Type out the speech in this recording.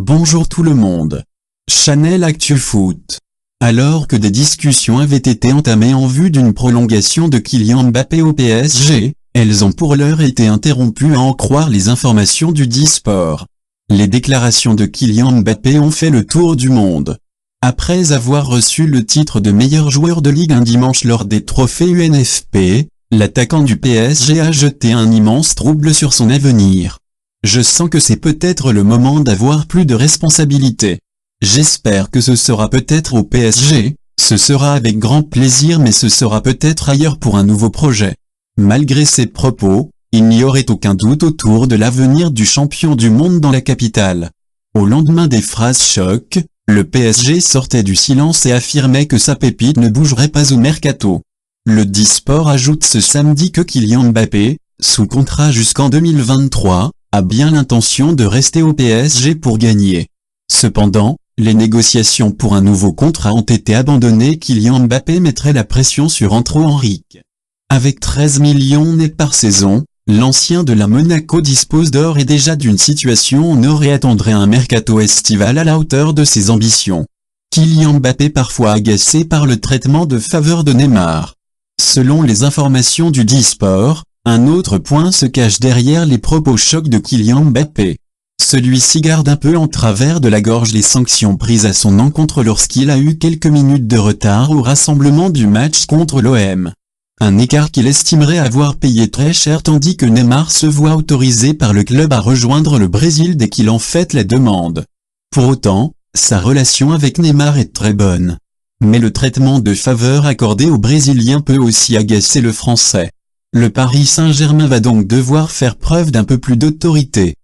Bonjour tout le monde. Channel Actu Foot. Alors que des discussions avaient été entamées en vue d'une prolongation de Kylian Mbappé au PSG, elles ont pour l'heure été interrompues à en croire les informations du Disport. Les déclarations de Kylian Mbappé ont fait le tour du monde. Après avoir reçu le titre de meilleur joueur de Ligue 1 dimanche lors des trophées UNFP, l'attaquant du PSG a jeté un immense trouble sur son avenir. Je sens que c'est peut-être le moment d'avoir plus de responsabilités. J'espère que ce sera peut-être au PSG, ce sera avec grand plaisir mais ce sera peut-être ailleurs pour un nouveau projet. Malgré ces propos, il n'y aurait aucun doute autour de l'avenir du champion du monde dans la capitale. Au lendemain des phrases choc, le PSG sortait du silence et affirmait que sa pépite ne bougerait pas au mercato. Le Disport ajoute ce samedi que Kylian Mbappé, sous contrat jusqu'en 2023, a bien l'intention de rester au PSG pour gagner. Cependant, les négociations pour un nouveau contrat ont été abandonnées. Kylian Mbappé mettrait la pression sur André Henrique. Avec 13 millions nets par saison, l'ancien de la Monaco dispose d'ores et déjà d'une situation où on aurait attendrait un mercato estival à la hauteur de ses ambitions. Kylian Mbappé parfois agacé par le traitement de faveur de Neymar. Selon les informations du Disport, un autre point se cache derrière les propos chocs de Kylian Mbappé. Celui-ci garde un peu en travers de la gorge les sanctions prises à son encontre lorsqu'il a eu quelques minutes de retard au rassemblement du match contre l'OM. Un écart qu'il estimerait avoir payé très cher tandis que Neymar se voit autorisé par le club à rejoindre le Brésil dès qu'il en fait la demande. Pour autant, sa relation avec Neymar est très bonne. Mais le traitement de faveur accordé au Brésilien peut aussi agacer le Français. Le Paris Saint-Germain va donc devoir faire preuve d'un peu plus d'autorité.